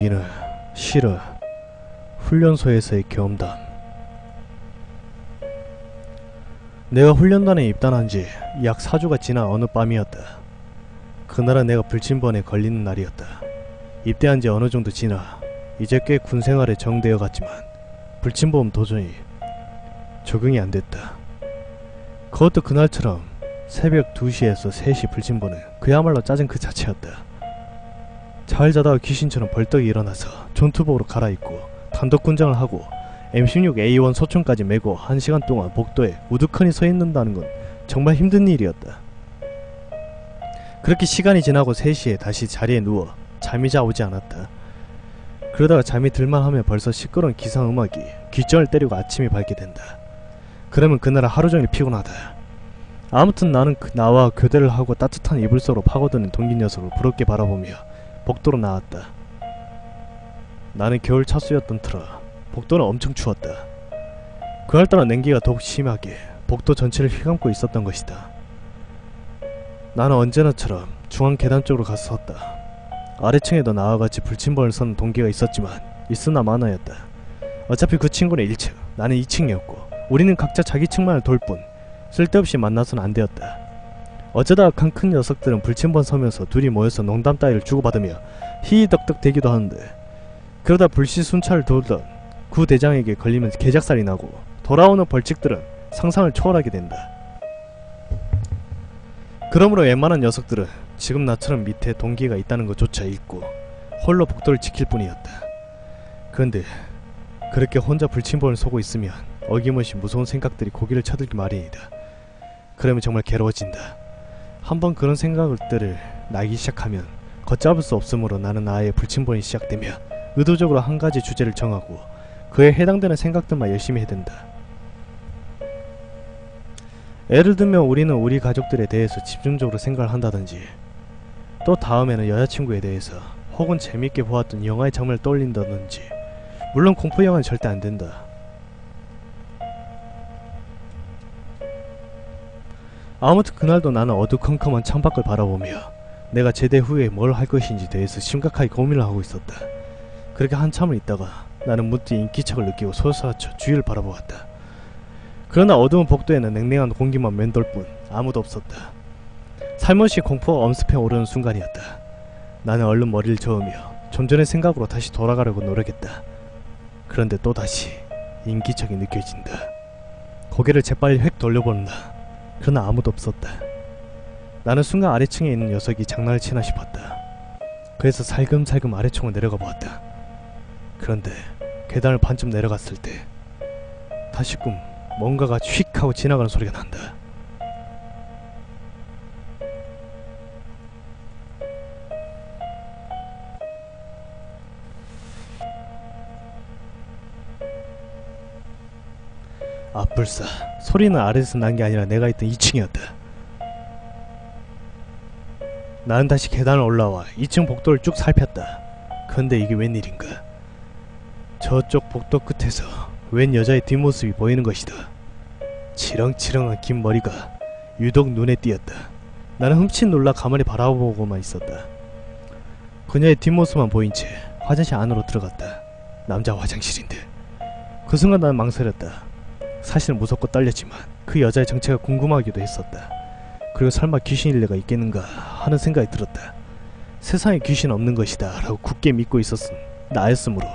이야기는 실은 훈련소에서의 경험담. 내가 훈련단에 입단한 지 약 4주가 지난 어느 밤이었다. 그날은 내가 불침번에 걸리는 날이었다. 입대한 지 어느 정도 지나 이제 꽤 군생활에 정되어 갔지만 불침범 도저히 적응이 안 됐다. 그것도 그날처럼 새벽 2시에서 3시 불침번은 그야말로 짜증 그 자체였다. 잘 자다가 귀신처럼 벌떡 일어나서 전투복으로 갈아입고 단독군장을 하고 M16A1 소총까지 메고 1시간 동안 복도에 우두커니 서 있는다는 건 정말 힘든 일이었다. 그렇게 시간이 지나고 3시에 다시 자리에 누워 잠이 오지 않았다. 그러다가 잠이 들만 하면 벌써 시끄러운 기상음악이 귓전을 때리고 아침이 밝게 된다. 그러면 그날은 하루종일 피곤하다. 아무튼 나는 나와 교대를 하고 따뜻한 이불 속으로 파고드는 동기 녀석을 부럽게 바라보며 복도로 나왔다. 나는 겨울 차수였던 터라 복도는 엄청 추웠다. 그날따라 냉기가 더욱 심하게 복도 전체를 휘감고 있었던 것이다. 나는 언제나처럼 중앙 계단 쪽으로 가서 섰다. 아래층에도 나와 같이 불침번을 서는 동기가 있었지만 있으나 마나였다. 어차피 그 친구는 1층, 나는 2층이었고 우리는 각자 자기 층만을 돌 뿐 쓸데없이 만나서는 안 되었다. 어쩌다가 큰 녀석들은 불침번 서면서 둘이 모여서 농담 따위를 주고받으며 히히덕덕 대기도 하는데, 그러다 불시순찰을 돌던 구 대장에게 걸리면 개작살이 나고 돌아오는 벌칙들은 상상을 초월하게 된다. 그러므로 웬만한 녀석들은 지금 나처럼 밑에 동기가 있다는 것조차 잊고 홀로 복도를 지킬 뿐이었다. 그런데 그렇게 혼자 불침번을 쏘고 있으면 어김없이 무서운 생각들이 고개를 쳐들기 마련이다. 그러면 정말 괴로워진다. 한번 그런 생각들을 나기 시작하면 걷잡을 수 없으므로 나는 아예 불침번이 시작되며 의도적으로 한 가지 주제를 정하고 그에 해당되는 생각들만 열심히 해댄다. 예를 들면 우리는 우리 가족들에 대해서 집중적으로 생각을 한다든지, 또 다음에는 여자친구에 대해서 혹은 재밌게 보았던 영화의 장면을 떠올린다든지. 물론 공포영화는 절대 안된다. 아무튼 그날도 나는 어두컴컴한 창밖을 바라보며 내가 제대 후에 뭘 할 것인지 대해서 심각하게 고민을 하고 있었다. 그렇게 한참을 있다가 나는 문득 인기척을 느끼고 소스라쳐 주위를 바라보았다. 그러나 어두운 복도에는 냉랭한 공기만 맴돌 뿐 아무도 없었다. 살며시 공포가 엄습해 오르는 순간이었다. 나는 얼른 머리를 저으며 좀 전의 생각으로 다시 돌아가려고 노력했다. 그런데 또다시 인기척이 느껴진다. 고개를 재빨리 획 돌려보는다. 그러나 아무도 없었다. 나는 순간 아래층에 있는 녀석이 장난을 치나 싶었다. 그래서 살금살금 아래층으로 내려가 보았다. 그런데 계단을 반쯤 내려갔을 때 다시금 뭔가가 휙 하고 지나가는 소리가 난다. 아뿔싸, 소리는 아래에서 난 게 아니라 내가 있던 2층이었다. 나는 다시 계단을 올라와 2층 복도를 쭉 살폈다. 그런데 이게 웬일인가? 저쪽 복도 끝에서 웬 여자의 뒷모습이 보이는 것이다. 치렁치렁한 긴 머리가 유독 눈에 띄었다. 나는 흠칫 놀라 가만히 바라보고만 있었다. 그녀의 뒷모습만 보인 채 화장실 안으로 들어갔다. 남자 화장실인데. 그 순간 나는 망설였다. 사실은 무섭고 떨렸지만 그 여자의 정체가 궁금하기도 했었다. 그리고 설마 귀신일 리가 있겠는가 하는 생각이 들었다. 세상에 귀신 없는 것이다 라고 굳게 믿고 있었은 나였으므로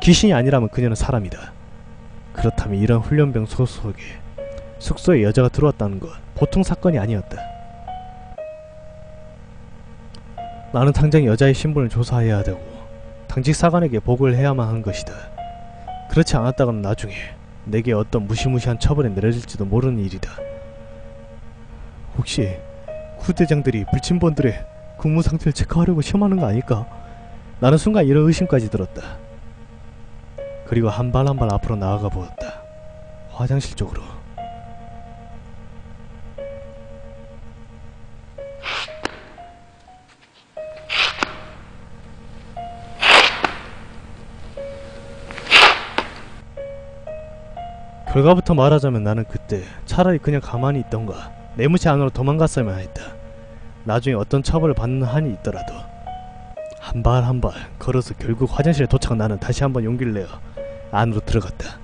귀신이 아니라면 그녀는 사람이다. 그렇다면 이런 훈련병 속에 숙소에 여자가 들어왔다는 건 보통 사건이 아니었다. 나는 당장 여자의 신분을 조사해야 되고 당직 사관에게 보고를 해야만 하는 것이다. 그렇지 않았다가는 나중에 내게 어떤 무시무시한 처벌이 내려질지도 모르는 일이다. 혹시 후대장들이 불침번들의 근무 상태를 체크하려고 시험하는 거 아닐까? 나는 순간 이런 의심까지 들었다. 그리고 한 발 한 발 앞으로 나아가 보았다. 화장실 쪽으로. 결과부터 말하자면 나는 그때 차라리 그냥 가만히 있던가 내무실 안으로 도망갔어야만 했다. 나중에 어떤 처벌을 받는 한이 있더라도. 한 발 한 발 걸어서 결국 화장실에 도착한 나는 다시 한번 용기를 내어 안으로 들어갔다.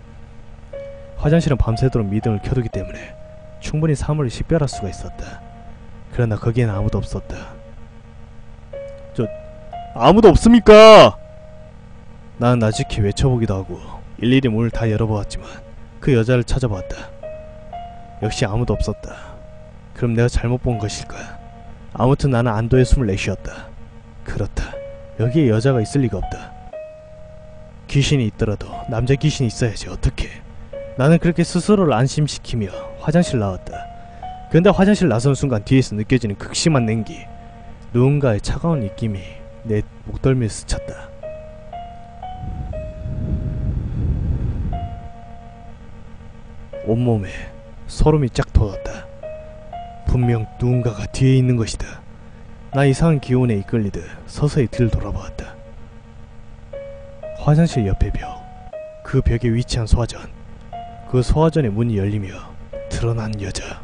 화장실은 밤새도록 미등을 켜두기 때문에 충분히 사물을 식별할 수가 있었다. 그러나 거기에는 아무도 없었다. 아무도 없습니까? 나는 나직히 외쳐보기도 하고 일일이 문을 다 열어보았지만 그 여자를 찾아보았다. 역시 아무도 없었다. 그럼 내가 잘못 본 것일까? 아무튼 나는 안도의 숨을 내쉬었다. 그렇다. 여기에 여자가 있을 리가 없다. 귀신이 있더라도 남자 귀신이 있어야지 어떡해. 나는 그렇게 스스로를 안심시키며 화장실 나왔다. 근데 화장실 나선 순간 뒤에서 느껴지는 극심한 냉기, 누군가의 차가운 입김이 내 목덜미를 스쳤다. 온몸에 소름이 쫙 돋았다. 분명 누군가가 뒤에 있는 것이다. 나 이상한 기운에 이끌리듯 서서히 뒤를 돌아보았다. 화장실 옆에 벽, 그 벽에 위치한 소화전, 그 소화전의 문이 열리며 드러난 여자.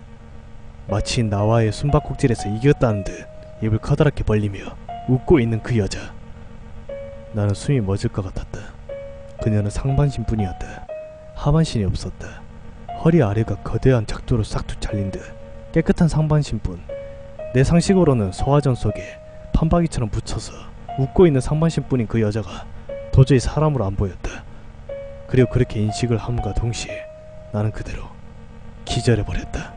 마치 나와의 숨바꼭질에서 이겼다는 듯 입을 커다랗게 벌리며 웃고 있는 그 여자. 나는 숨이 멎을 것 같았다. 그녀는 상반신뿐이었다. 하반신이 없었다. 허리 아래가 거대한 작두로 싹둑 잘린 듯 깨끗한 상반신뿐. 내 상식으로는 소화전 속에 판박이처럼 붙여서 웃고 있는 상반신뿐인 그 여자가 도저히 사람으로 안 보였다. 그리고 그렇게 인식을 함과 동시에 나는 그대로 기절해버렸다.